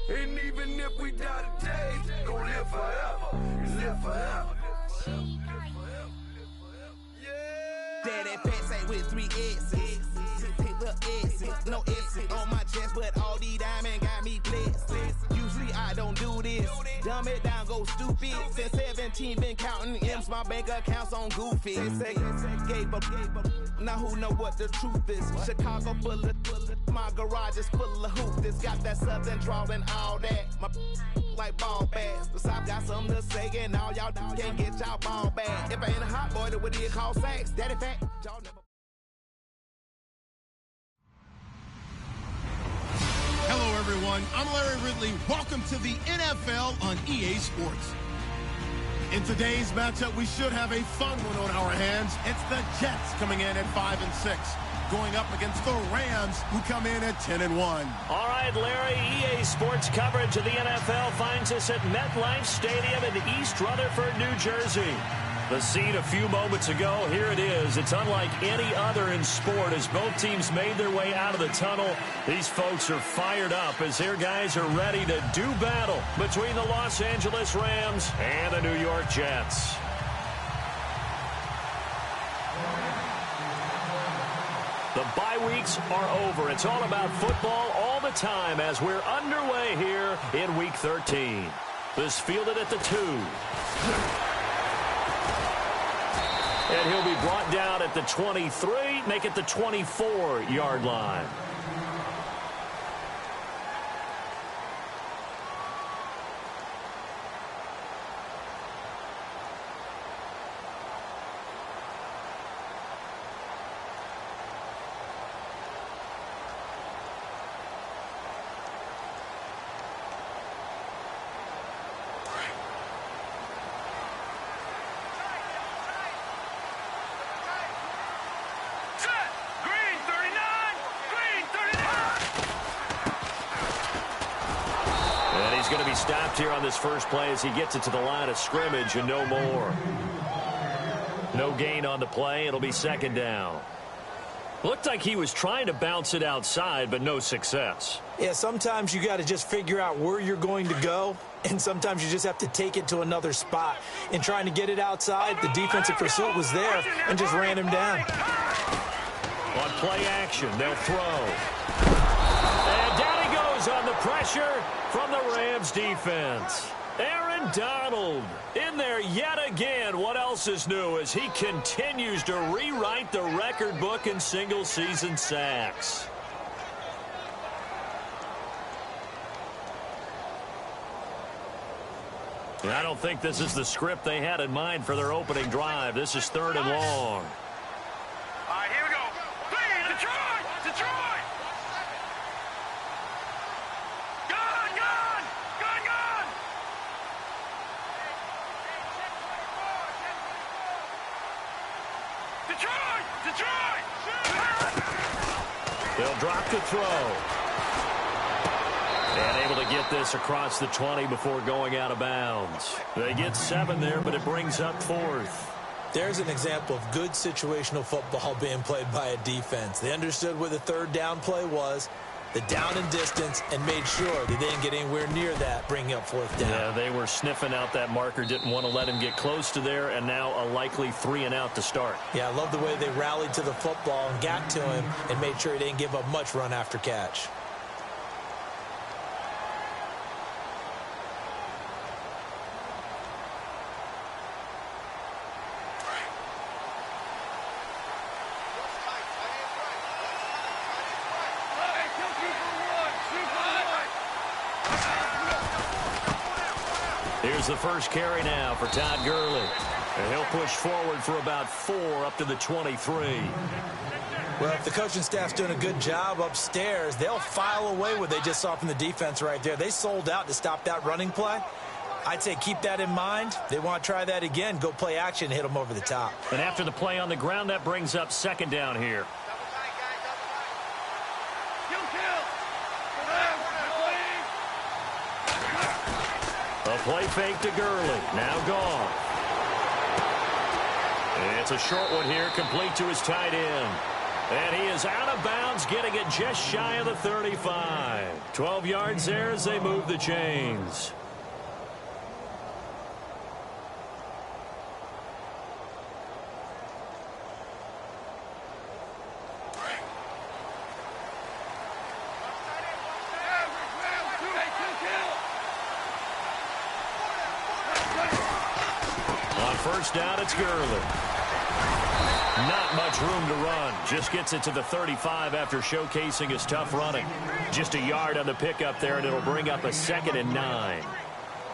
And even if we die today, gon' live forever. Live forever. Daddy pants ain't with 3 S's. Pick the S's, no S's on my chest, but all these diamonds got me blessed. Usually I don't do this. Dumb it down, go stupid. Since 17, been counting M's, my bank accounts on goofy. Say, gave up. Now who know what the truth is? Chicago full of, my garage is full of hoopers. Got that southern drawl and all that. My like ball bags. The South got something to say, and all y'all can't get y'all ball back. If I ain't a hot boy, then what do you call sex? Daddy fat, y'all never. Hello, everyone. I'm Larry Ridley. Welcome to the NFL on EA Sports. In today's matchup, we should have a fun one on our hands. It's the Jets coming in at 5-6, going up against the Rams, who come in at 10-1. All right, Larry, EA Sports coverage of the NFL finds us at MetLife Stadium in East Rutherford, New Jersey. The scene a few moments ago, here it is. It's unlike any other in sport as both teams made their way out of the tunnel. These folks are fired up as their guys are ready to do battle between the Los Angeles Rams and the New York Jets. The bye weeks are over. It's all about football all the time as we're underway here in Week 13. This fielded at the 2. And he'll be brought down at the 23, make it the 24-yard line. He's going to be stopped here on this first play as he gets it to the line of scrimmage and no more. No gain on the play. It'll be second down. Looked like he was trying to bounce it outside, but no success. Yeah, sometimes you got to just figure out where you're going to go, and sometimes you just have to take it to another spot. In trying to get it outside, the defensive pursuit was there and just ran him down. On play action, they'll throw. And down he goes on the pressure from the Rams defense. Aaron Donald in there yet again. What else is new as he continues to rewrite the record book in single-season sacks. And I don't think this is the script they had in mind for their opening drive. This is 3rd and long. All right, here we go. Detroit! Detroit! Gone! Gone! Gone! Gone! Detroit! Detroit! They'll drop the throw. And able to get this across the 20 before going out of bounds. They get 7 there, but it brings up 4th. There's an example of good situational football being played by a defense. They understood where the 3rd down play was, the down and distance, and made sure they didn't get anywhere near that, bringing up 4th down. Yeah, they were sniffing out that marker, didn't want to let him get close to there, and now a likely 3 and out to start. Yeah, I love the way they rallied to the football and got to him and made sure he didn't give up much run after catch. Here's the first carry now for Todd Gurley. And he'll push forward for about 4 up to the 23. Well, if the coaching staff's doing a good job upstairs, they'll file away what they just saw from the defense right there. They sold out to stop that running play. I'd say keep that in mind. They want to try that again, go play action, hit them over the top. And after the play on the ground, that brings up 2nd down here. A play fake to Gurley. Now gone. It's a short one here, complete to his tight end. And he is out of bounds, getting it just shy of the 35. 12 yards there as they move the chains. On first down, it's Gurley. Not much room to run. Just gets it to the 35 after showcasing his tough running. Just a yard on the pickup there, and it'll bring up a 2nd and 9.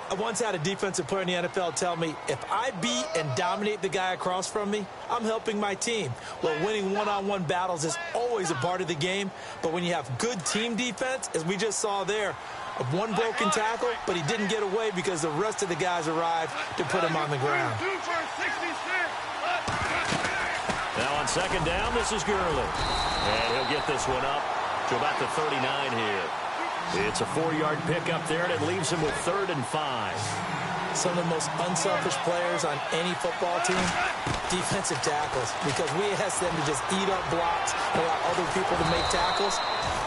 I once had a defensive player in the NFL tell me, if I beat and dominate the guy across from me, I'm helping my team. Well, winning one-on-one battles is always a part of the game, but when you have good team defense, as we just saw there, of one broken tackle, but he didn't get away because the rest of the guys arrived to put him on the ground. Now on 2nd down, this is Gurley. And he'll get this one up to about the 39 here. It's a 4-yard pickup there, and it leaves him with 3rd and 5. Some of the most unselfish players on any football team, defensive tackles, because we ask them to just eat up blocks and allow other people to make tackles.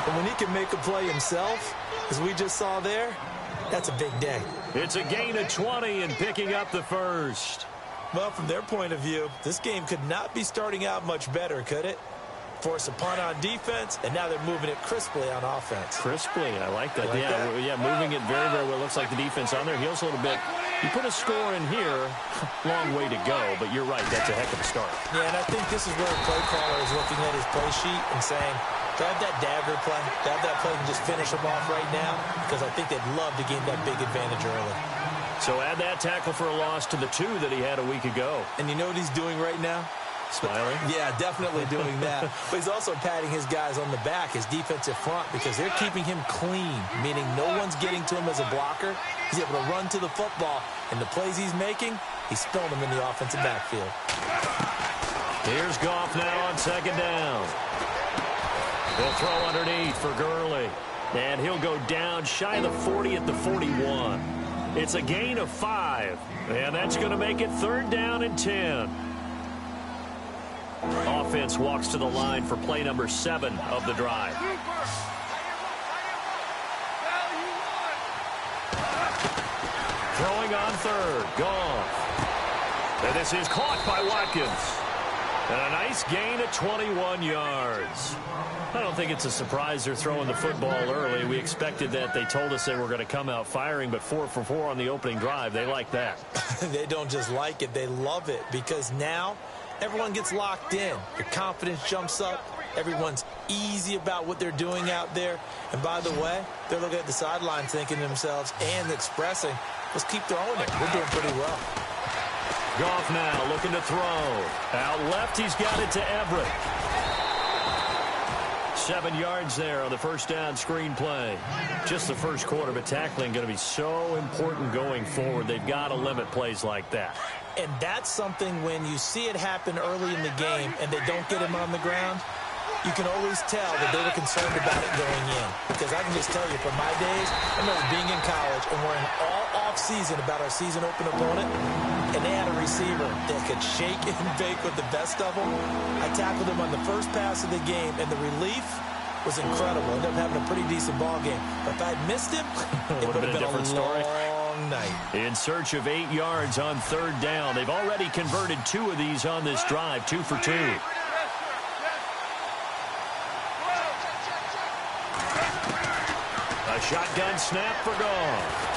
And when he can make a play himself, as we just saw there, that's a big day. It's a gain of 20 and picking up the 1st. Well, from their point of view, this game could not be starting out much better, could it? Force a punt on defense, and now they're moving it crisply on offense. Crisply, I like that. Yeah, moving it very, very well. Looks like the defense on their heels a little bit. You put a score in here, long way to go, but you're right, that's a heck of a start. Yeah, and I think this is where a play caller is looking at his play sheet and saying, grab that dagger play, grab that play and just finish them off right now, because I think they'd love to gain that big advantage early. So add that tackle for a loss to the 2 that he had a week ago. And you know what he's doing right now? Smiling? Yeah, definitely doing that. But he's also patting his guys on the back, his defensive front, because they're keeping him clean, meaning no one's getting to him as a blocker. He's able to run to the football, and the plays he's making, he's throwing them in the offensive backfield. Here's Goff now on 2nd down. He'll throw underneath for Gurley. And he'll go down shy of the 40 at the 41. It's a gain of 5. And that's going to make it 3rd down and 10. Offense walks to the line for play number 7 of the drive. Throwing on 3rd. Goff. And this is caught by Watkins. And a nice gain of 21 yards. I don't think it's a surprise they're throwing the football early. We expected that. They told us they were going to come out firing, but 4 for 4 on the opening drive. They like that. They don't just like it. They love it, because now everyone gets locked in. Your confidence jumps up. Everyone's easy about what they're doing out there. And by the way, they're looking at the sideline thinking to themselves and expressing, let's keep throwing it. We're doing pretty well. Goff now looking to throw. Out left, he's got it to Everett. 7 yards there on the first down screen play. Just the first quarter, but tackling going to be so important going forward. They've got to limit plays like that. And that's something when you see it happen early in the game and they don't get him on the ground, you can always tell that they were concerned about it going in. Because I can just tell you, from my days, I remember being in college and worrying all off-season about our season open opponent, and they had a receiver that could shake and bake with the best of them. I tackled him on the first pass of the game, and the relief was incredible. Ended up having a pretty decent ball game. But if I'd missed him, it would have been a different story. Long night. In search of 8 yards on 3rd down. They've already converted 2 of these on this drive, 2 for 2. A shotgun snap for Goff.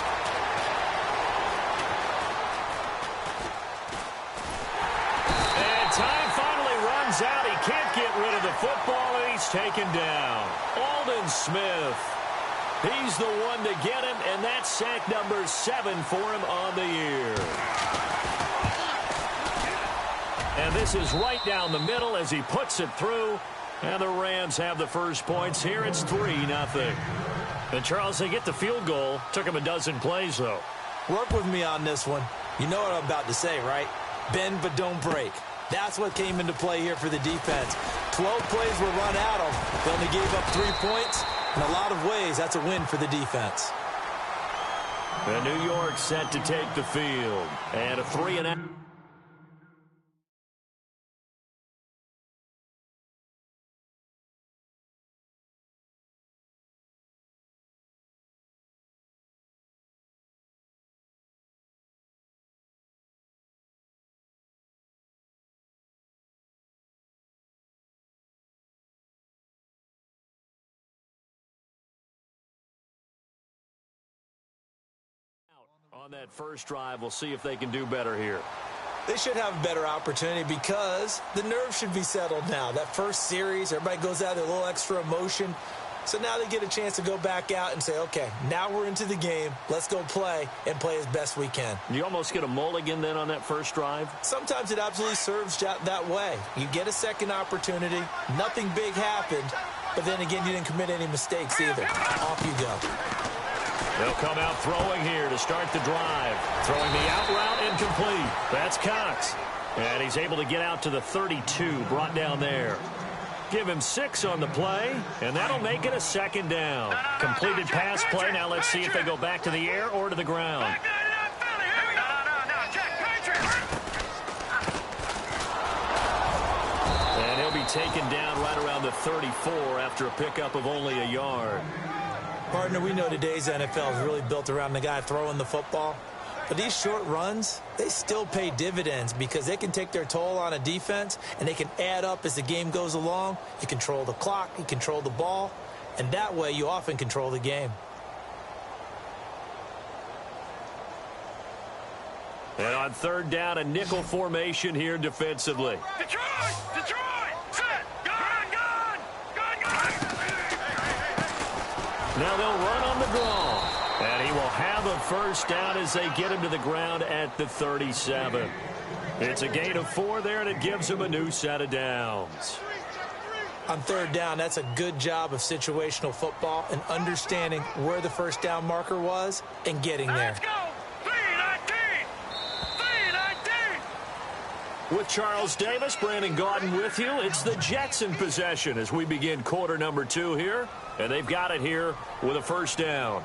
And time finally runs out. He can't get rid of the football, and he's taken down. Aldon Smith. He's the one to get him, and that's sack number 7 for him on the year. And this is right down the middle as he puts it through. And the Rams have the first points here. It's 3-0. And, Charles, they get the field goal. Took him a dozen plays, though. Work with me on this one. You know what I'm about to say, right? Bend but don't break. That's what came into play here for the defense. 12 plays were run at them. They only gave up 3 points. In a lot of ways, that's a win for the defense. And New York set to take the field. And a 3-0. On that first drive, we'll see if they can do better here. They should have a better opportunity because the nerves should be settled now. That first series, everybody goes out with a little extra emotion. So now they get a chance to go back out and say, okay, now we're into the game. Let's go play and play as best we can. You almost get a mulligan then on that first drive? Sometimes it absolutely serves that way. You get a second opportunity. Nothing big happened. But then again, you didn't commit any mistakes either. Off you go. They'll come out throwing here to start the drive. Throwing the out route incomplete. That's Cox. And he's able to get out to the 32, brought down there. Give him 6 on the play, and that'll make it a second down. Completed pass play. Now let's see if they go back to the air or to the ground. And he'll be taken down right around the 34 after a pickup of only a yard. Partner, we know today's NFL is really built around the guy throwing the football. But these short runs, they still pay dividends because they can take their toll on a defense and they can add up as the game goes along. You control the clock, you control the ball, and that way you often control the game. And on third down, a nickel formation here defensively. Detroit! Set! Gun! Now they'll run on the draw. And he will have a first down as they get him to the ground at the 37. It's a gain of 4 there, and it gives him a new set of downs. On third down, that's a good job of situational football and understanding where the first down marker was and getting there. Let's go! 3-19! With Charles Davis, Brandon Gaudin with you. It's the Jets in possession as we begin quarter number 2 here. And they've got it here with a first down.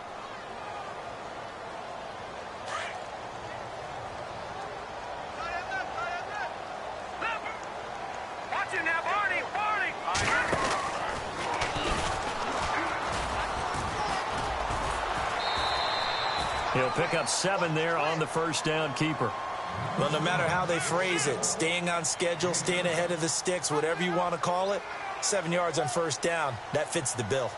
He'll pick up 7 there on the first down keeper. Well, no matter how they phrase it, staying on schedule, staying ahead of the sticks, whatever you want to call it, 7 yards on first down, that fits the bill.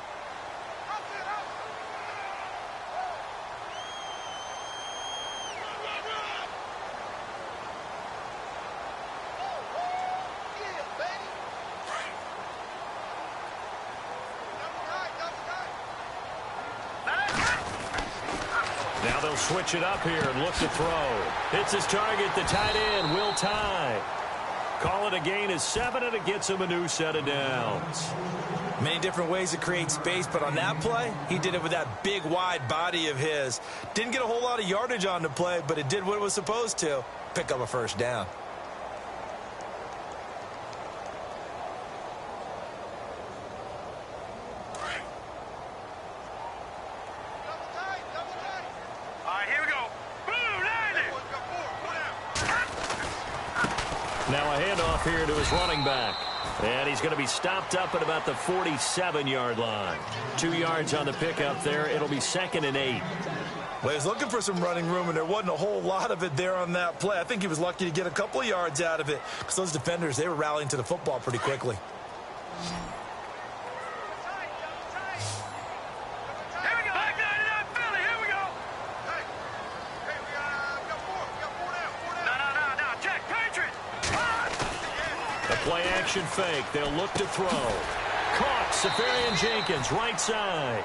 Now they'll switch it up here and look to throw. Hits his target, the tight end, Will Tye. Call it a gain of 7, and it gets him a new set of downs. Many different ways to create space, but on that play, he did it with that big, wide body of his. Didn't get a whole lot of yardage on the play, but it did what it was supposed to. Pick up a first down. Now a handoff here to his running back. And he's going to be stopped up at about the 47-yard line. 2 yards on the pickup there. It'll be 2nd and 8. Well, he was looking for some running room, and there wasn't a whole lot of it there on that play. I think he was lucky to get a couple of yards out of it because those defenders, they were rallying to the football pretty quickly. Play action fake. They'll look to throw. Caught. Safarian Jenkins, right side.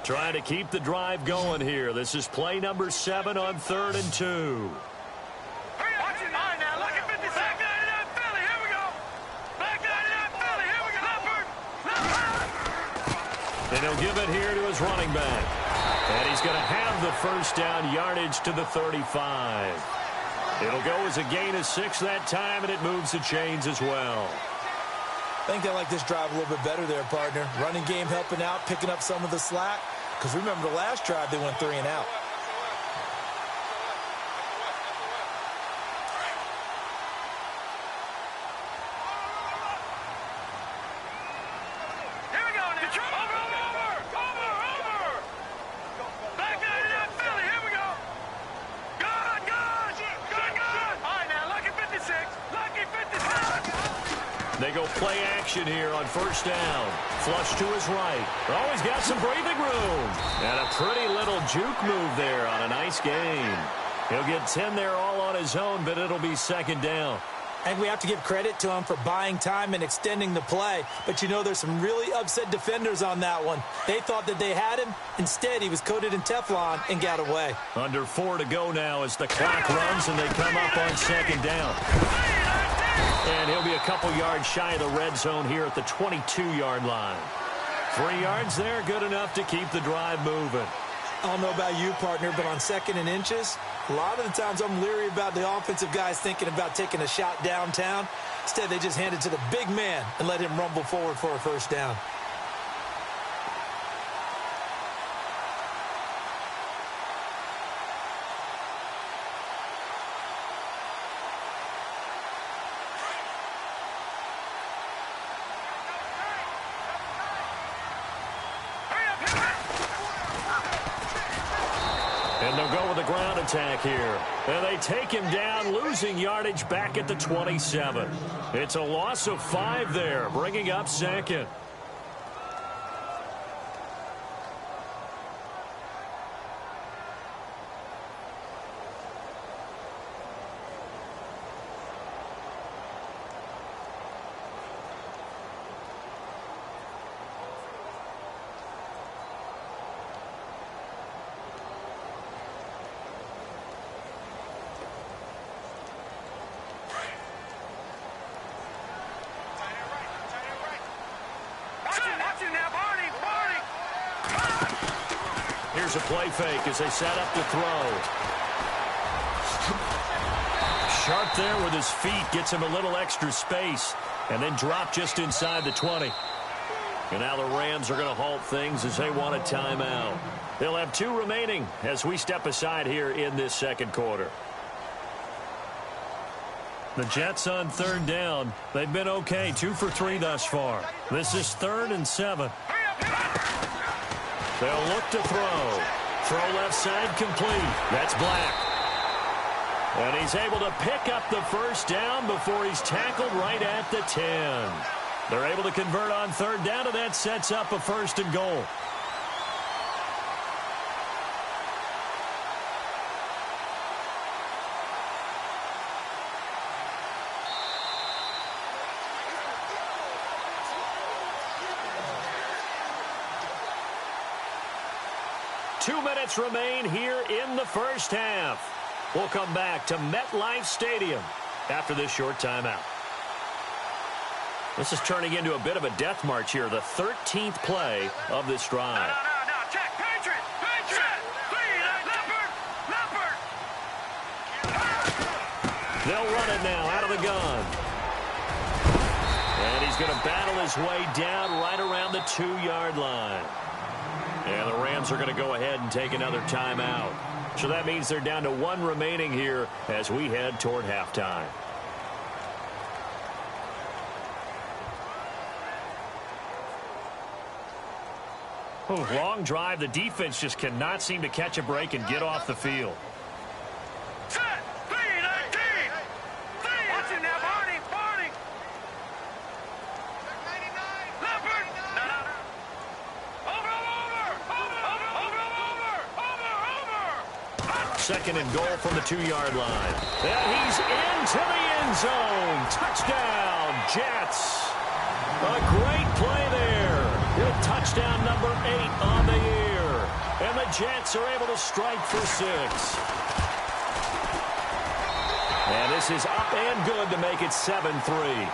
Trying to keep the drive going here. This is play number 7 on 3rd and 2. And he'll give it here to his running back. And he's going to have the first down, yardage to the 35. It'll go as a gain of 6 that time, and it moves the chains as well. I think they like this drive a little bit better there, partner. Running game helping out, picking up some of the slack. Because remember, the last drive, they went 3 and out. Play action here on first down. Flush to his right. Oh, he's got some breathing room. And a pretty little juke move there on a nice gain. He'll get 10 there all on his own, but it'll be second down. I think we have to give credit to him for buying time and extending the play. But, you know, there's some really upset defenders on that one. They thought that they had him. Instead, he was coated in Teflon and got away. Under 4 to go now as the clock runs and they come up on second down. And he'll be a couple yards shy of the red zone here at the 22-yard line. 3 yards there, good enough to keep the drive moving. I don't know about you, partner, but on second and inches, a lot of the times I'm leery about the offensive guys thinking about taking a shot downtown. Instead, they just hand it to the big man and let him rumble forward for a first down. And they'll go with the ground attack here. And they take him down, losing yardage back at the 27. It's a loss of 5 there, bringing up second. Here's a play fake as they set up to throw. Sharp there with his feet, gets him a little extra space, and then drop just inside the 20. And now the Rams are going to halt things as they want a timeout. They'll have 2 remaining as we step aside here in this second quarter. The Jets on third down. They've been okay, 2 for 3 thus far. This is 3rd and 7. They'll look to throw. Throw left side complete. That's Black. And he's able to pick up the first down before he's tackled right at the 10. They're able to convert on third down, and that sets up a 1st and goal. Two minutes remain here in the first half. We'll come back to MetLife Stadium after this short timeout. This is turning into a bit of a death march here, the 13th play of this drive. No, check, Patriot, Leopard. They'll run it now out of the gun. And he's going to battle his way down right around the 2-yard line. And the Rams are going to go ahead and take another timeout. So that means they're down to 1 remaining here as we head toward halftime. Long drive. The defense just cannot seem to catch a break and get off the field. Set, 3-19. Watch it now, Barney. Leopard. No. Over. 2nd and goal from the 2-yard line. And he's into the end zone. Touchdown, Jets. A great play there. With touchdown number 8 on the year. And the Jets are able to strike for 6. And this is up and good to make it 7-3.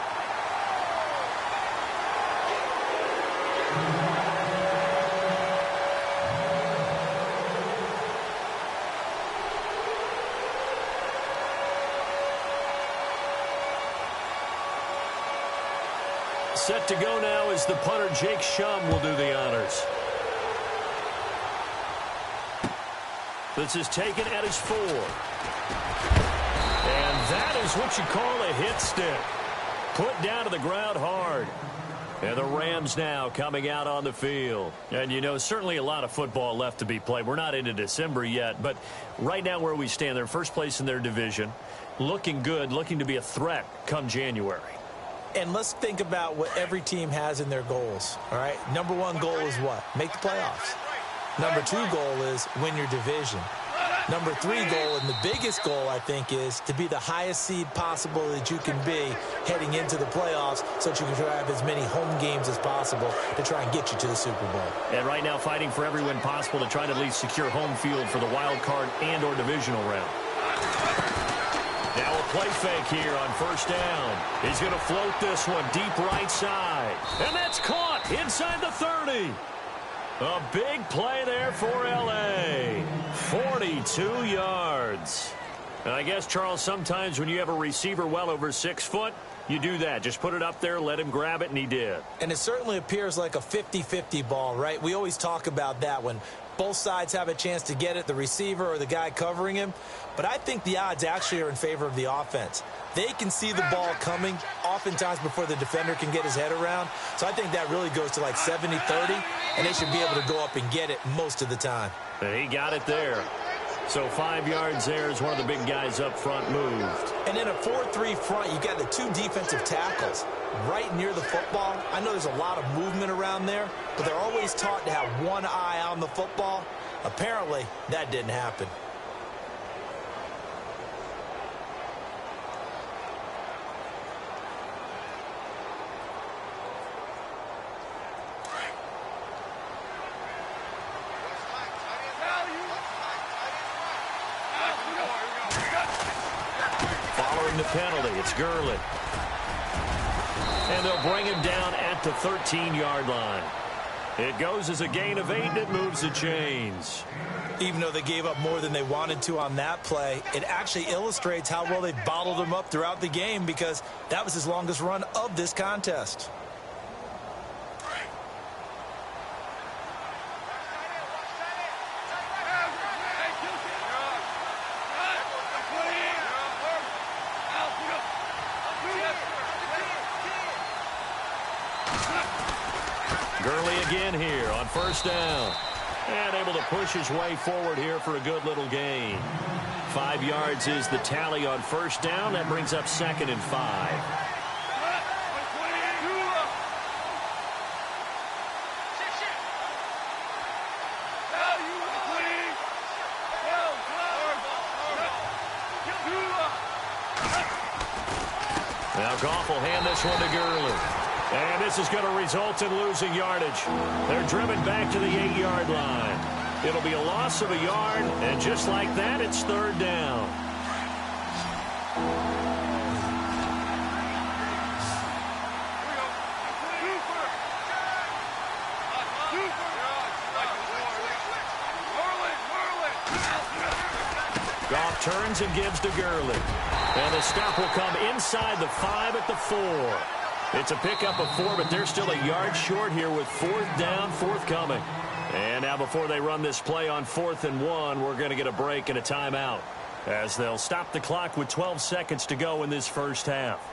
Set to go now as the punter Jake Shum will do the honors. This is taken at his 4. And that is what you call a hit stick. Put down to the ground hard. And the Rams now coming out on the field. And, you know, certainly a lot of football left to be played. We're not into December yet, but right now where we stand, they're first place in their division. Looking good, looking to be a threat come January. And let's think about what every team has in their goals, all right? Number one goal is what? Make the playoffs. Number two goal is win your division. Number three goal, and the biggest goal, I think, is to be the highest seed possible that you can be heading into the playoffs so that you can have as many home games as possible to try and get you to the Super Bowl. And right now fighting for every win possible to try to at least secure home field for the wild card and or divisional round. Now a play fake here on first down. He's going to float this one deep right side. And that's caught inside the 30. A big play there for L.A. 42 yards. And I guess, Charles, sometimes when you have a receiver well over 6 foot, you do that. Just put it up there, let him grab it, and he did. And it certainly appears like a 50-50 ball, right? We always talk about that when both sides have a chance to get it, the receiver or the guy covering him. But I think the odds actually are in favor of the offense. They can see the ball coming oftentimes before the defender can get his head around. So I think that really goes to like 70-30, and they should be able to go up and get it most of the time. And he got it there. So 5 yards there as one of the big guys up front moved. And in a 4-3 front, you got the two defensive tackles right near the football. I know there's a lot of movement around there, but they're always taught to have one eye on the football. Apparently, that didn't happen. The penalty, it's Gurley. And they'll bring him down at the 13-yard line. It goes as a gain of 8, and it moves the chains. Even though they gave up more than they wanted to on that play, it actually illustrates how well they bottled him up throughout the game because that was his longest run of this contest. Gurley again here on first down. And able to push his way forward here for a good little gain. 5 yards is the tally on first down. That brings up 2nd and 5. Now Goff will hand this one to Gurley. And this is going to result in losing yardage. They're driven back to the 8-yard line. It'll be a loss of a yard, and just like that, it's 3rd down. Goff turns and gives to Gurley. And the stop will come inside the 5 at the 4. It's a pickup of 4, but they're still a yard short here with 4th down forthcoming. And now before they run this play on 4th and 1, we're going to get a break and a timeout as they'll stop the clock with 12 seconds to go in this first half.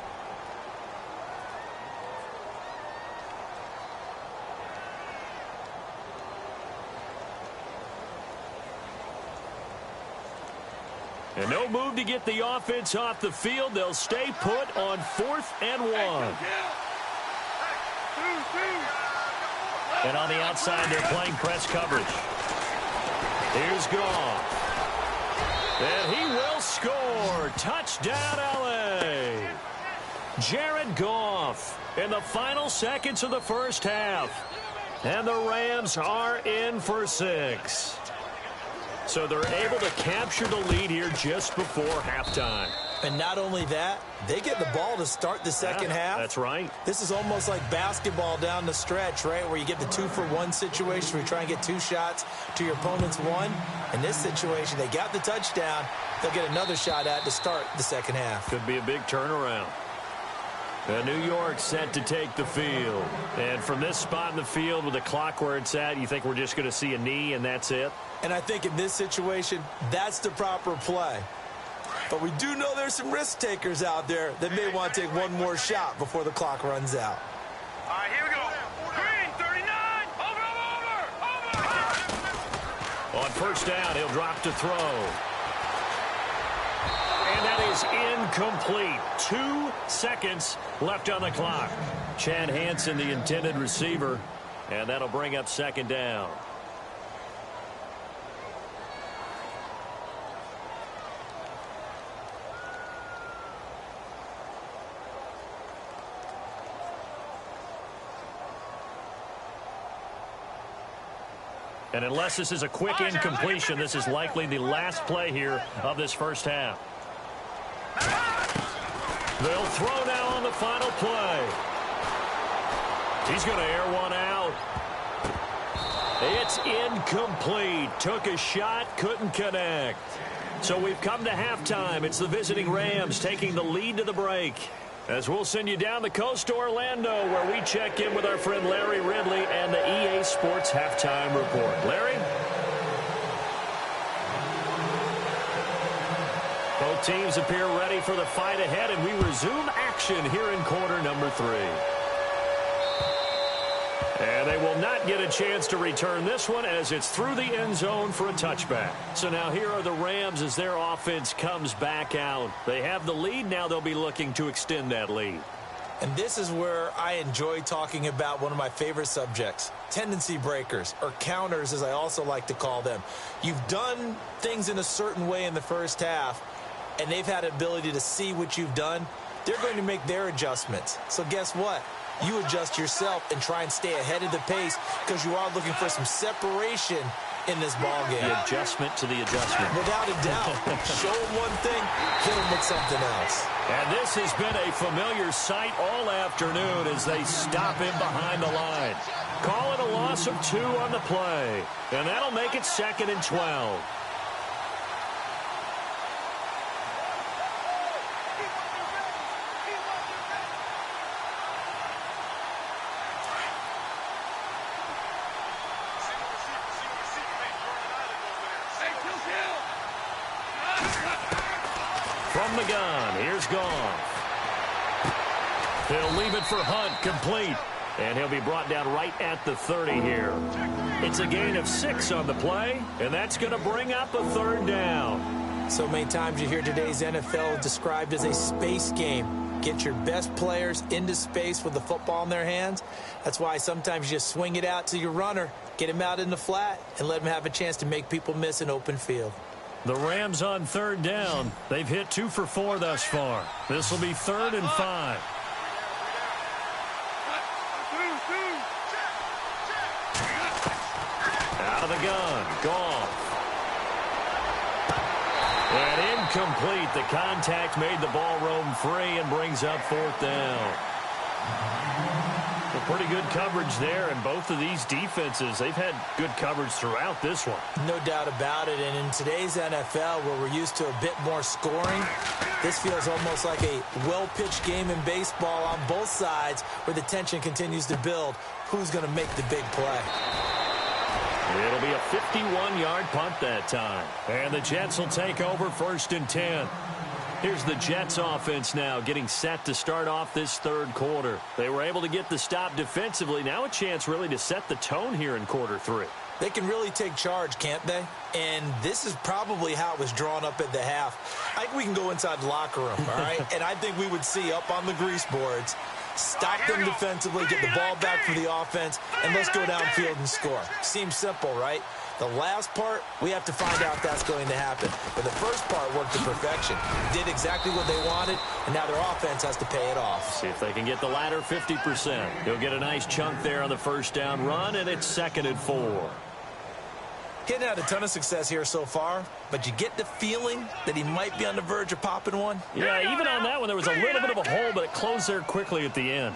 And no move to get the offense off the field. They'll stay put on 4th and 1. And on the outside, they're playing press coverage. Here's Goff. And he will score. Touchdown, L.A. Jared Goff in the final seconds of the first half. And the Rams are in for 6. So they're able to capture the lead here just before halftime. And not only that, they get the ball to start the second half. That's right. This is almost like basketball down the stretch, right, where you get the 2-for-1 situation where you try and get 2 shots to your opponent's 1. In this situation, they got the touchdown. They'll get another shot at to start the second half. Could be a big turnaround. New York set to take the field. And from this spot in the field with the clock where it's at, you think we're just going to see a knee and that's it? And I think in this situation, that's the proper play. But we do know there's some risk takers out there that may want to take one more shot before the clock runs out. All right, here we go. Green, 39. Over. On first down, he'll drop to throw. And that is incomplete. 2 seconds left on the clock. Chad Hansen, the intended receiver, and that'll bring up second down. And unless this is a quick incompletion, this is likely the last play here of this first half. They'll throw now on the final play. He's going to air one out. It's incomplete. Took a shot, couldn't connect. So we've come to halftime. It's the visiting Rams taking the lead to the break. As we'll send you down the coast to Orlando, where we check in with our friend Larry Ridley and the EA Sports Halftime Report. Larry? Both teams appear ready for the fight ahead, and we resume action here in quarter number 3. And they will not get a chance to return this one as it's through the end zone for a touchback. So now here are the Rams as their offense comes back out. They have the lead. Now they'll be looking to extend that lead. And this is where I enjoy talking about one of my favorite subjects, tendency breakers, or counters as I also like to call them. You've done things in a certain way in the first half, and they've had the ability to see what you've done. They're going to make their adjustments. So guess what? You adjust yourself and try and stay ahead of the pace because you are looking for some separation in this ball game. The adjustment to the adjustment. Without a doubt. Show them one thing, hit them with something else. And this has been a familiar sight all afternoon as they stop him behind the line. Call it a loss of 2 on the play. And that'll make it 2nd and 12. From the gun, here's Goff. He'll leave it for Hunt, complete. And he'll be brought down right at the 30 here. It's a gain of 6 on the play, and that's going to bring up a 3rd down. So many times you hear today's NFL described as a space game. Get your best players into space with the football in their hands. That's why sometimes you just swing it out to your runner, get him out in the flat, and let him have a chance to make people miss an open field. The Rams on 3rd down. They've hit 2 for 4 thus far. This will be 3rd and 5. Out of the gun, Goff. And incomplete. The contact made the ball roam free and brings up 4th down. Well, pretty good coverage there, and both of these defenses, they've had good coverage throughout this one. No doubt about it, and in today's NFL, where we're used to a bit more scoring, this feels almost like a well-pitched game in baseball on both sides where the tension continues to build. Who's going to make the big play? It'll be a 51-yard punt that time, and the Jets will take over 1st and 10. Here's the Jets offense now getting set to start off this 3rd quarter. They were able to get the stop defensively. Now a chance really to set the tone here in quarter 3. They can really take charge, can't they? And this is probably how it was drawn up at the half. I think we can go inside the locker room, all right? And I think we would see up on the grease boards, stop them defensively, get the ball back for the offense, and let's go downfield and score. Seems simple, right? The last part, we have to find out if that's going to happen. But the first part worked to perfection. Did exactly what they wanted, and now their offense has to pay it off. See if they can get the latter 50%. He'll get a nice chunk there on the 1st down run, and it's 2nd and 4. He hadn't had a ton of success here so far, but you get the feeling that he might be on the verge of popping one. Yeah, even on that one, there was a little bit of a hole, but it closed there quickly at the end.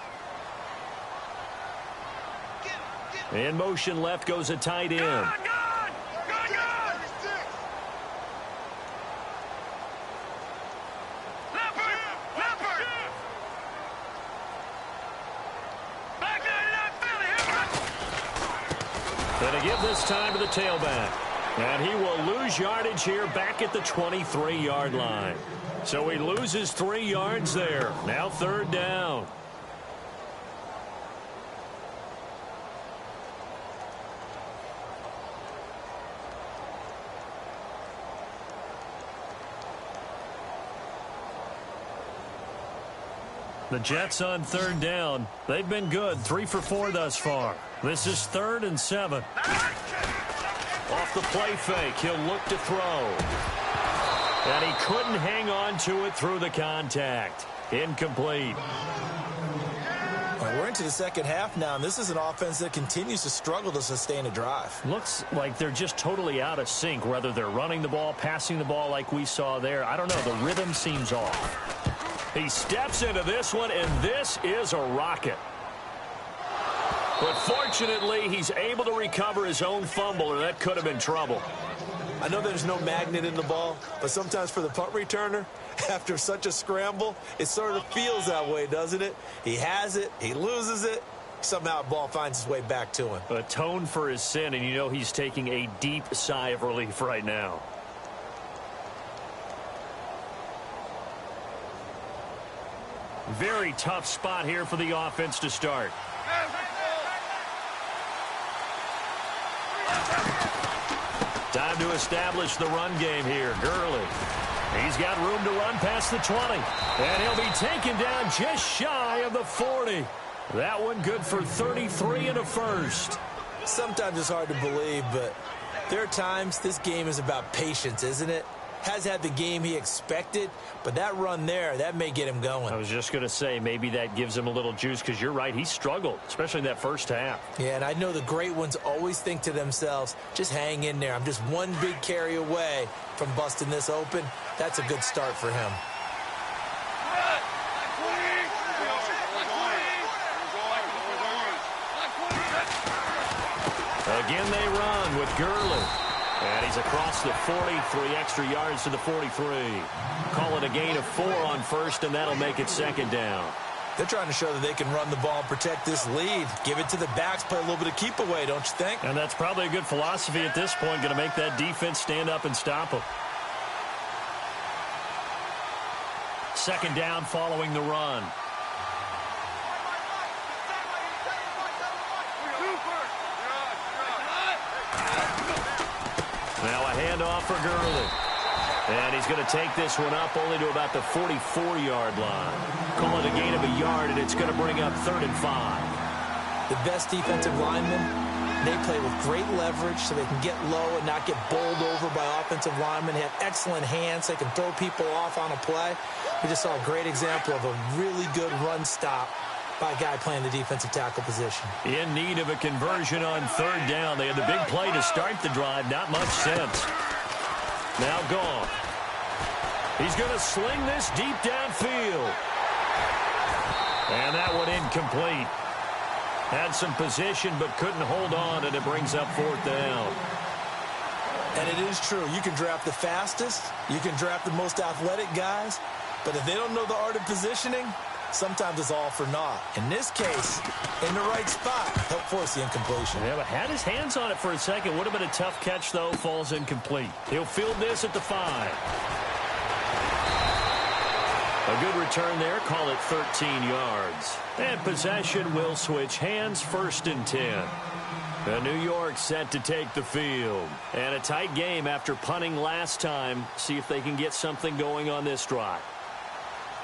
In motion left goes a tight end. And to give this time to the tailback. And he will lose yardage here back at the 23-yard line. So he loses 3 yards there. Now 3rd down. The Jets on 3rd down. They've been good, 3 for 4 thus far. This is 3rd and 7. Off the play fake, he'll look to throw. And he couldn't hang on to it through the contact. Incomplete. Well, we're into the second half now, and this is an offense that continues to struggle to sustain a drive. Looks like they're just totally out of sync, whether they're running the ball, passing the ball like we saw there. I don't know. The rhythm seems off. He steps into this one, and this is a rocket. But fortunately, he's able to recover his own fumble, or that could have been trouble. I know there's no magnet in the ball, but sometimes for the punt returner, after such a scramble, it sort of feels that way, doesn't it? He has it, he loses it, somehow the ball finds its way back to him. Atone for his sin, and you know he's taking a deep sigh of relief right now. Very tough spot here for the offense to start. Time to establish the run game here. Gurley. He's got room to run past the 20. And he'll be taken down just shy of the 40. That one good for 33 and a first. Sometimes it's hard to believe, but there are times this game is about patience, isn't it? Has had the game he expected, but that run there, that may get him going. I was just going to say, maybe that gives him a little juice, because you're right, he struggled, especially in that first half. Yeah, and I know the great ones always think to themselves, just hang in there. I'm just one big carry away from busting this open. That's a good start for him. Again they run with Gurley. And he's across the 40, 3 extra yards to the 43. Call it a gain of 4 on first, and that'll make it 2nd down. They're trying to show that they can run the ball and protect this lead. Give it to the backs, play a little bit of keep away, don't you think? And that's probably a good philosophy at this point, going to make that defense stand up and stop them. 2nd down following the run. Now a handoff for Gurley. And he's going to take this one up only to about the 44-yard line. Call it a gain of a yard, and it's going to bring up 3rd and 5. The best defensive linemen, they play with great leverage so they can get low and not get bowled over by offensive linemen. They have excellent hands. They can throw people off on a play. We just saw a great example of a really good run stop by a guy playing the defensive tackle position. In need of a conversion on 3rd down. They had the big play to start the drive. Not much sense. Now gone. He's going to sling this deep downfield. And that one incomplete. Had some position but couldn't hold on, and it brings up 4th down. And it is true. You can draft the fastest. You can draft the most athletic guys. But if they don't know the art of positioning, sometimes it's all for naught. In this case, in the right spot, helped force the incompletion. Yeah, but had his hands on it for a second. Would have been a tough catch, though. Falls incomplete. He'll field this at the 5. A good return there. Call it 13 yards. And possession will switch hands. 1st and 10. New York set to take the field. And a tight game after punting last time. See if they can get something going on this drive.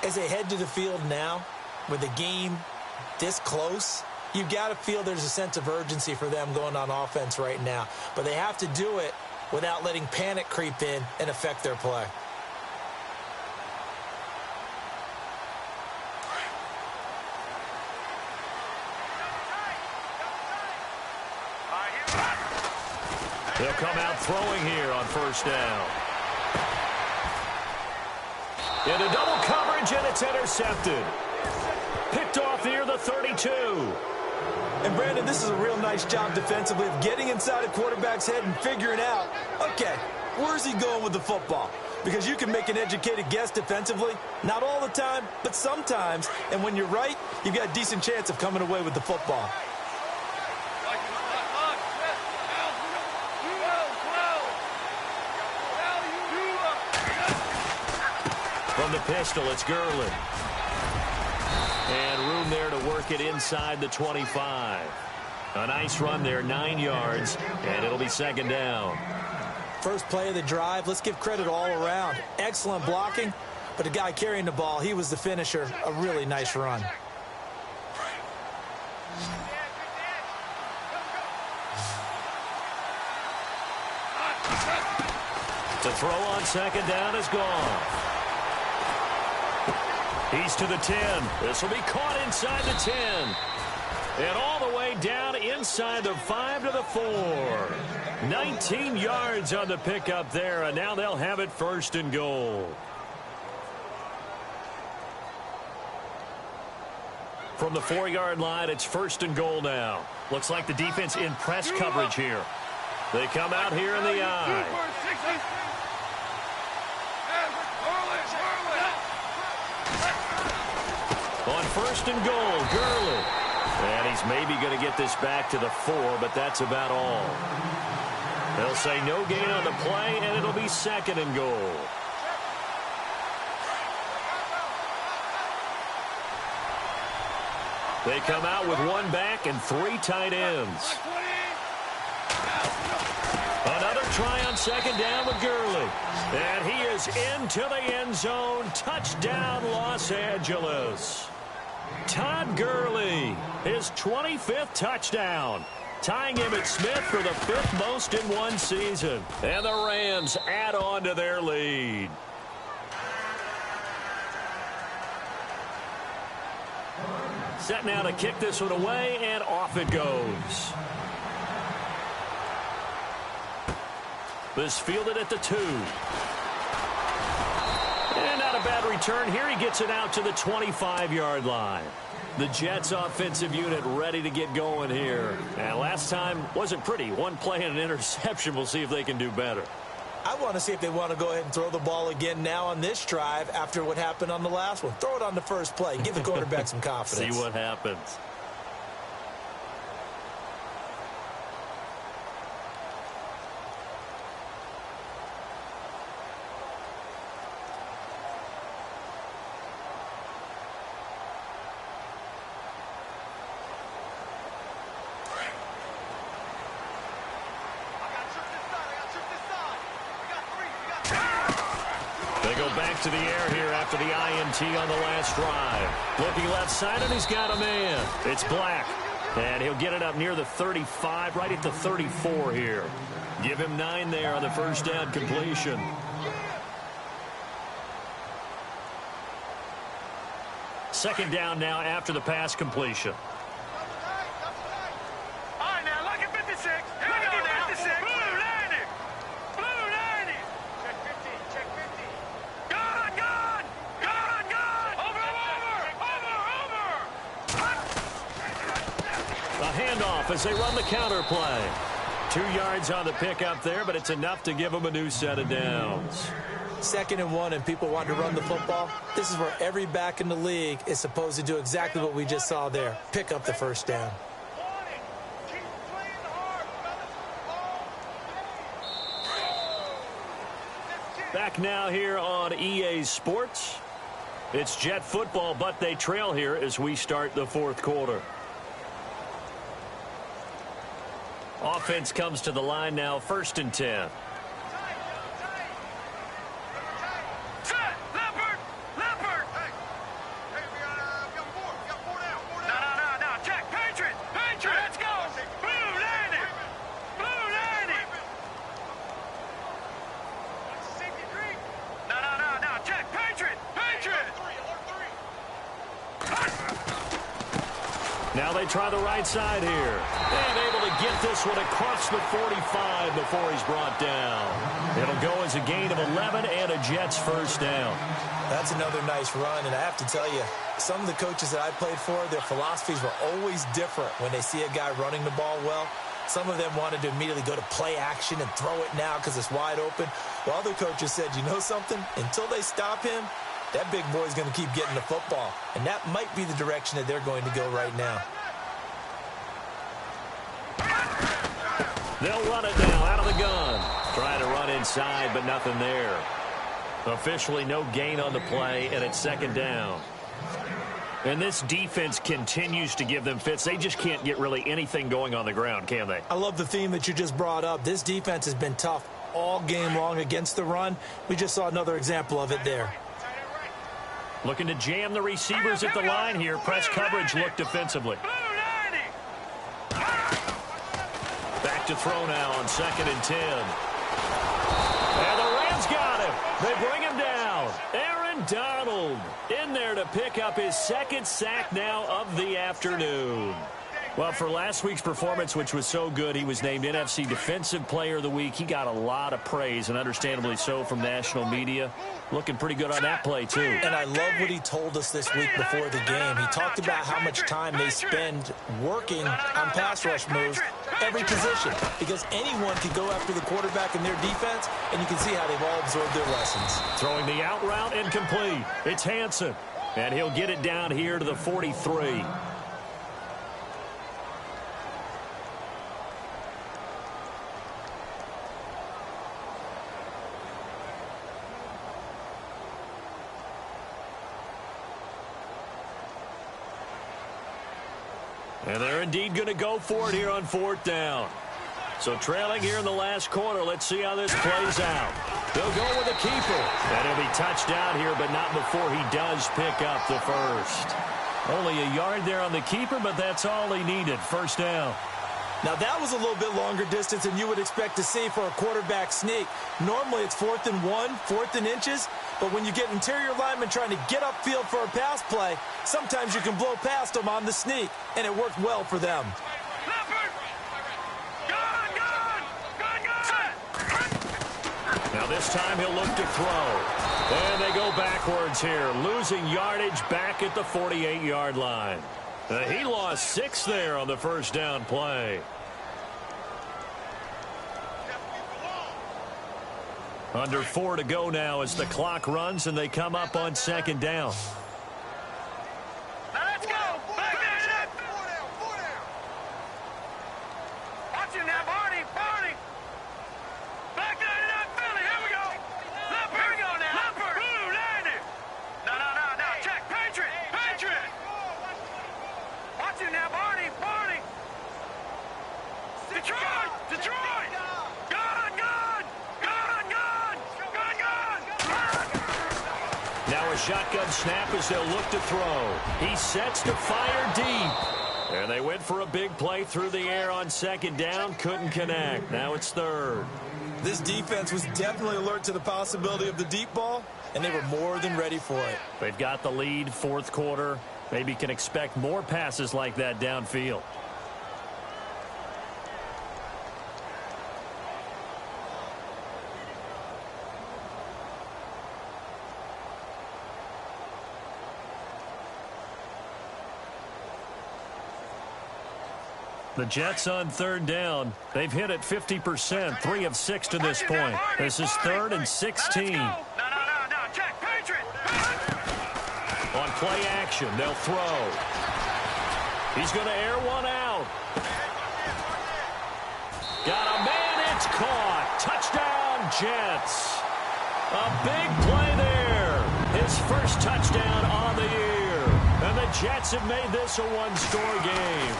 As they head to the field now, with the game this close, you've got to feel there's a sense of urgency for them going on offense right now. But they have to do it without letting panic creep in and affect their play. They'll come out throwing here on 1st down. Into double coverage, and it's intercepted. Picked off near the 32. And, Brandon, this is a real nice job defensively of getting inside a quarterback's head and figuring out, okay, where's he going with the football? Because you can make an educated guess defensively, not all the time, but sometimes. And when you're right, you've got a decent chance of coming away with the football. From the pistol, it's Gurley. And room there to work it inside the 25. A nice run there, 9 yards, and it'll be 2nd down. First play of the drive, let's give credit all around. Excellent blocking, but the guy carrying the ball, he was the finisher. A really nice run. The throw on second down is gone. He's to the 10. This will be caught inside the 10. And all the way down inside the 5 to the 4. 19 yards on the pickup there, and now they'll have it first and goal. From the 4-yard line, it's first and goal now. Looks like the defense in press coverage here. They come out here in the eye. On first and goal, Gurley. And he's maybe going to get this back to the 4, but that's about all. They'll say no gain on the play, and it'll be second and goal. They come out with one back and 3 tight ends. Another try on second down with Gurley. And he is into the end zone. Touchdown, Los Angeles. Todd Gurley, his 25th touchdown, tying Emmitt Smith for the 5th most in one season. And the Rams add on to their lead. Set now to kick this one away, and off it goes. This fielded at the 2. And not a bad return here. He gets it out to the 25-yard line. The Jets offensive unit ready to get going here. And last time wasn't pretty. One play and an interception. We'll see if they can do better. I want to see if they want to go ahead and throw the ball again now on this drive after what happened on the last one. Throw it on the first play. Give the quarterback some confidence. See what happens. Back to the air here after the INT on the last drive. Looking left side, and he's got a man. It's Black. And he'll get it up near the 35, right at the 34 here. Give him 9 there on the first down completion. Second down now after the pass completion. All right, now look at 56. Look at 56. Blue 90. Blue 90. Check 50. Check 50. Gone, gone. Gone, gone. Over. A handoff as they run the counter play. 2 yards on the pickup there, but it's enough to give them a new set of downs. 2nd and 1 and people want to run the football. This is where every back in the league is supposed to do exactly what we just saw there. Pick up the first down. Back now here on EA Sports. It's Jet football, but they trail here as we start the 4th quarter. Offense comes to the line now, 1st and 10. Now they try the right side here. And able to get this one across the 45 before he's brought down. It'll go as a gain of 11 and a Jets first down. That's another nice run, and I have to tell you, some of the coaches that I played for, their philosophies were always different when they see a guy running the ball well. Some of them wanted to immediately go to play action and throw it now because it's wide open. While other coaches said, you know something? Until they stop him, that big boy's going to keep getting the football. And that might be the direction that they're going to go right now. They'll run it now out of the gun. Trying to run inside, but nothing there. Officially no gain on the play, and it's 2nd down. And this defense continues to give them fits. They just can't get really anything going on the ground, can they? I love the theme that you just brought up. This defense has been tough all game long against the run. We just saw another example of it there. Looking to jam the receivers at the line here. Press coverage look defensively. Back to throw now on 2nd and 10. And the Rams got him. They bring him down. Aaron Donald in there to pick up his 2nd sack now of the afternoon. Well, for last week's performance, which was so good, he was named NFC Defensive Player of the Week. He got a lot of praise, and understandably so, from national media. Looking pretty good on that play, too. And I love what he told us this week before the game. He talked about how much time they spend working on pass rush moves, every position, because anyone can go after the quarterback in their defense, and you can see how they've all absorbed their lessons. Throwing the out route incomplete. It's Hansen, and he'll get it down here to the 43. And they're indeed going to go for it here on 4th down. So trailing here in the last quarter. Let's see how this plays out. They'll go with a keeper. And he'll be touched down here, but not before he does pick up the first. Only a yard there on the keeper, but that's all he needed. 1st down. Now, that was a little bit longer distance than you would expect to see for a quarterback sneak. Normally, it's 4th and 1, 4th and inches. But when you get interior linemen trying to get upfield for a pass play, sometimes you can blow past them on the sneak, and it worked well for them. Now this time he'll look to throw. And they go backwards here, losing yardage back at the 48-yard line. He lost 6 there on the 1st down play. Under 4 to go now as the clock runs and they come up on 2nd down. Now let's go. Back there. Watch him now, Barney. Back there to that Philly. Here we go. Here we go now. Blue landing. No. Check. Patriot. Watch him now, Barney. Detroit. Now a shotgun snap as they'll look to throw. He sets to fire deep. And they went for a big play through the air on 2nd down. Couldn't connect. Now it's 3rd. This defense was definitely alert to the possibility of the deep ball, and they were more than ready for it. They've got the lead, 4th quarter. Maybe can expect more passes like that downfield. The Jets on 3rd down. They've hit it 50%, 3 of 6 to this point. This is 3rd and 16. No. Check. Patriot. On play action, they'll throw. He's going to air one out. Got a man, it's caught. Touchdown, Jets. A big play there. His first touchdown on the year. And the Jets have made this a one-score game.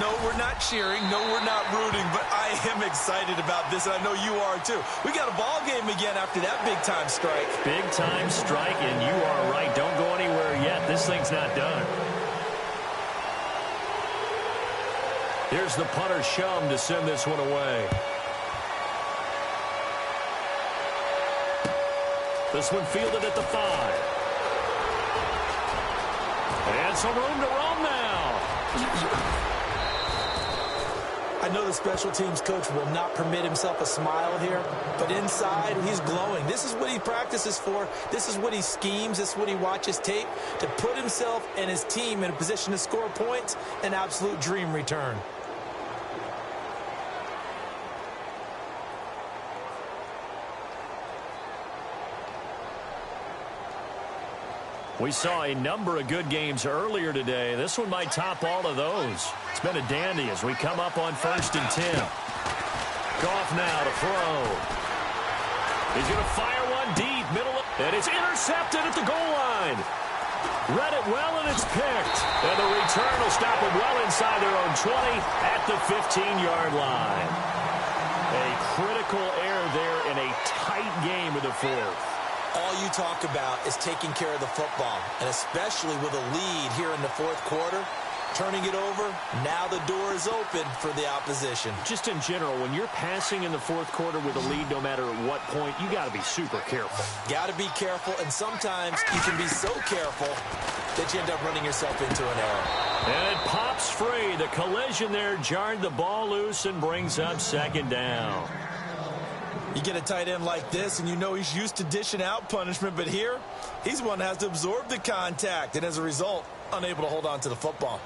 No, we're not cheering. No, we're not rooting. But I am excited about this, and I know you are too. We got a ball game again after that big-time strike. Big-time strike, and you are right. Don't go anywhere yet. This thing's not done. Here's the punter, Shum, to send this one away. This one fielded at the 5. And some room to roam now. I know the special teams coach will not permit himself a smile here, but inside, he's glowing. This is what he practices for. This is what he schemes. This is what he watches tape to put himself and his team in a position to score points. An absolute dream return. We saw a number of good games earlier today. This one might top all of those. It's been a dandy as we come up on 1st and 10. Goff now to throw. He's going to fire one deep, middle, and it's intercepted at the goal line. Read it well, and it's picked. And the return will stop them well inside their own 20 at the 15-yard line. A critical error there in a tight game in the 4th. All you talk about is taking care of the football, and especially with a lead here in the fourth quarter, turning it over, now the door is open for the opposition. Just in general, when you're passing in the fourth quarter with a lead, no matter at what point, you got to be super careful. Got to be careful, and sometimes you can be so careful that you end up running yourself into an error. And it pops free. The collision there jarred the ball loose and brings up second down. You get a tight end like this, and you know he's used to dishing out punishment, but here, he's one that has to absorb the contact, and as a result, unable to hold on to the football.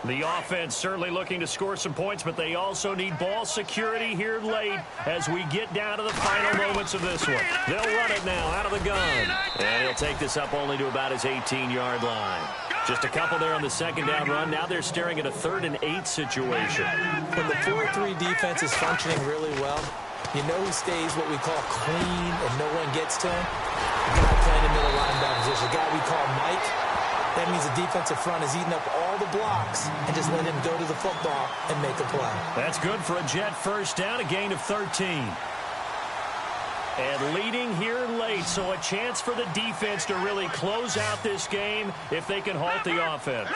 The offense certainly looking to score some points, but they also need ball security here late as we get down to the final moments of this one. They'll run it now out of the gun. And he'll take this up only to about his 18-yard line. Just a couple there on the second down run. Now they're staring at a 3rd and 8 situation. When the 4-3 defense is functioning really well, you know he stays what we call clean and no one gets to him. The guy playing the middle linebacker position, the guy we call Mike. That means the defensive front is eating up all the blocks and just let him go to the football and make a play. That's good for a Jet first down, a gain of 13. And leading here late, so a chance for the defense to really close out this game if they can halt the offense.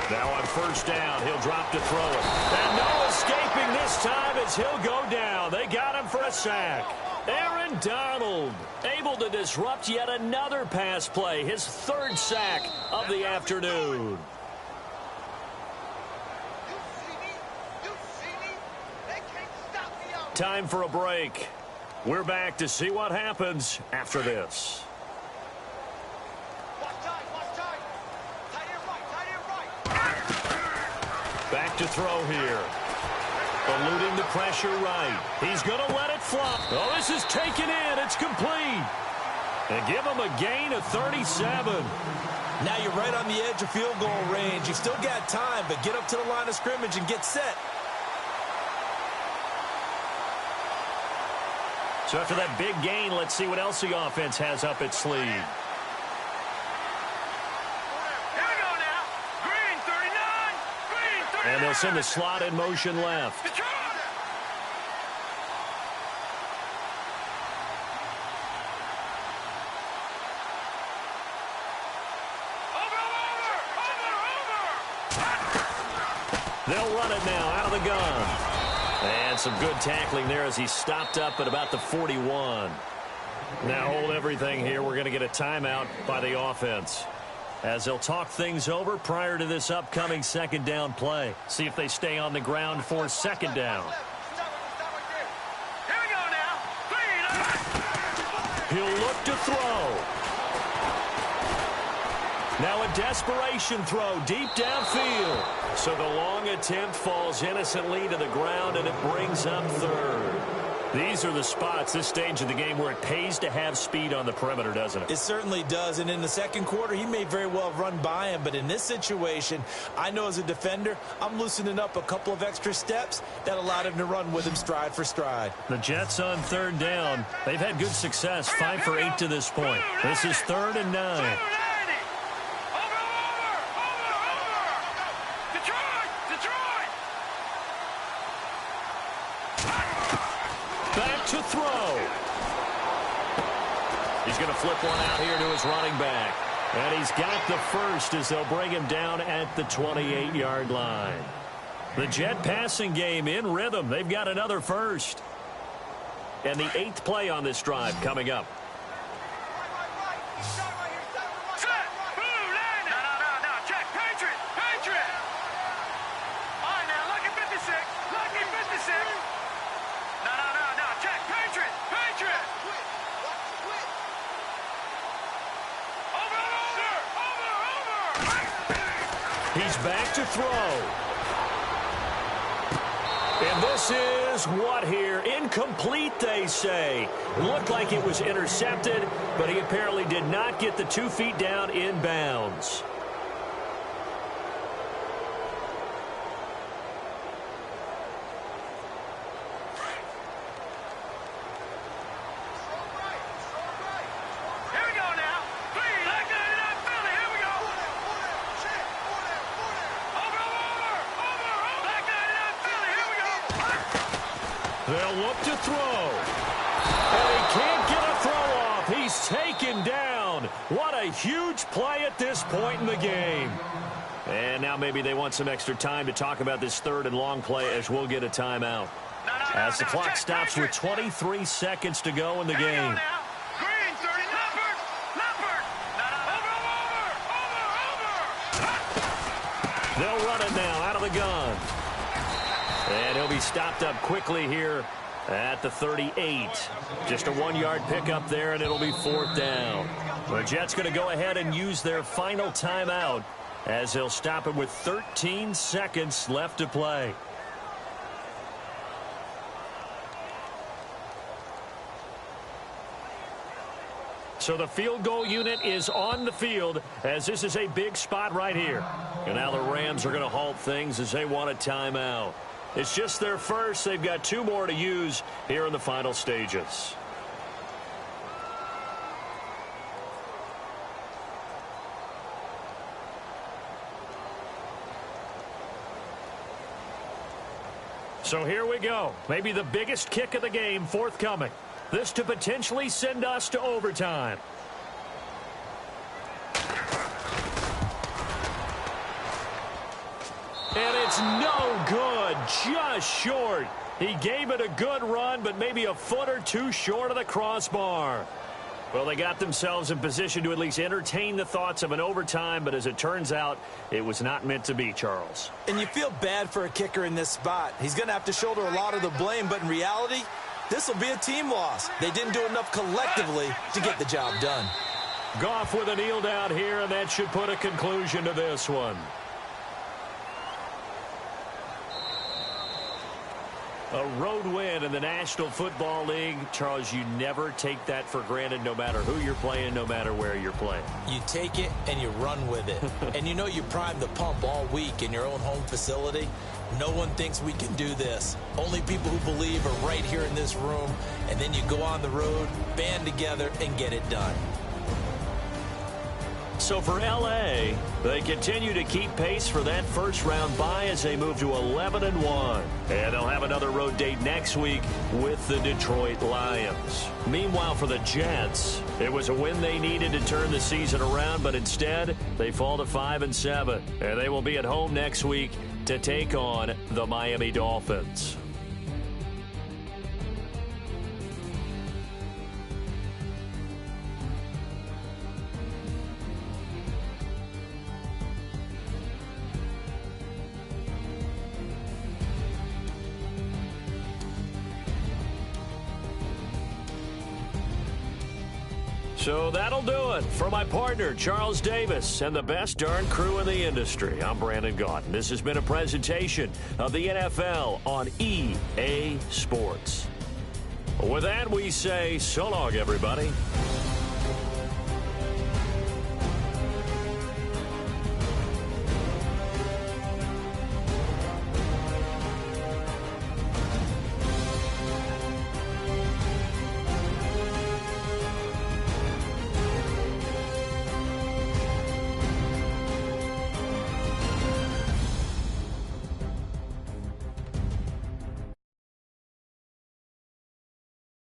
Now on first down, he'll drop to throw it. And no escaping this time as he'll go down. They got him for a sack. Aaron Donald able to disrupt yet another pass play, his 3rd sack of the afternoon. Time for a break. We're back to see what happens after this. Back to throw here. Eluding the pressure right. He's going to let it fly. Oh, this is taken in. It's complete. And give him a gain of 37. Now you're right on the edge of field goal range. You've still got time, but get up to the line of scrimmage and get set. So after that big gain, let's see what else the offense has up its sleeve. Here we go now. Green 39. Green 39. And they'll send the slot in motion left. They'll run it now out of the gun. And some good tackling there as he stopped up at about the 41. Now hold everything here. We're going to get a timeout by the offense as they'll talk things over prior to this upcoming second down play. See if they stay on the ground for second down. Here we go now. He'll look to throw. Now a desperation throw deep downfield. So the long attempt falls innocently to the ground, and it brings up 3rd. These are the spots, this stage of the game, where it pays to have speed on the perimeter, doesn't it? It certainly does, and in the second quarter, he may very well run by him, but in this situation, I know as a defender, I'm loosening up a couple of extra steps that allowed him to run with him stride for stride. The Jets on 3rd down. They've had good success, 5 for 8 to this point. This is 3rd and 9. To throw. He's going to flip one out here to his running back. And he's got the first as they'll bring him down at the 28-yard line. The Jet passing game in rhythm. They've got another first. And the 8th play on this drive coming up. He's back to throw. And this is what here? Incomplete, they say. Looked like it was intercepted, but he apparently did not get the 2 feet down in bounds. They'll look to throw. And he can't get a throw off. He's taken down. What a huge play at this point in the game. And now maybe they want some extra time to talk about this third and long play as we'll get a timeout. As the clock stops with 23 seconds to go in the game. Green, 30, Leopard! Over! They'll run it now out of the gun. And he'll be stopped up quickly here at the 38. Just a 1-yard pickup there, and it'll be 4th down. The Jets going to go ahead and use their final timeout as they'll stop it with 13 seconds left to play. So the field goal unit is on the field as this is a big spot right here. And now the Rams are going to halt things as they want a timeout. It's just their first. They've got 2 more to use here in the final stages. So here we go. Maybe the biggest kick of the game forthcoming. This to potentially send us to overtime. And it's no good, just short. He gave it a good run, but maybe a foot or 2 short of the crossbar. Well, they got themselves in position to at least entertain the thoughts of an overtime, but as it turns out, it was not meant to be, Charles. And you feel bad for a kicker in this spot. He's going to have to shoulder a lot of the blame, but in reality, this will be a team loss. They didn't do enough collectively to get the job done. Goff with a kneel down here, and that should put a conclusion to this one. A road win in the National Football League. Charles, you never take that for granted no matter who you're playing, no matter where you're playing. You take it and you run with it. And you know you primed the pump all week in your own home facility. No one thinks we can do this. Only people who believe are right here in this room. And then you go on the road, band together, and get it done. So for L.A., they continue to keep pace for that first-round bye as they move to 11-1. And they'll have another road date next week with the Detroit Lions. Meanwhile, for the Jets, it was a win they needed to turn the season around, but instead, they fall to 5-7. And they will be at home next week to take on the Miami Dolphins. So that'll do it for my partner, Charles Davis, and the best darn crew in the industry. I'm Brandon Gaudin. This has been a presentation of the NFL on EA Sports. With that, we say so long, everybody.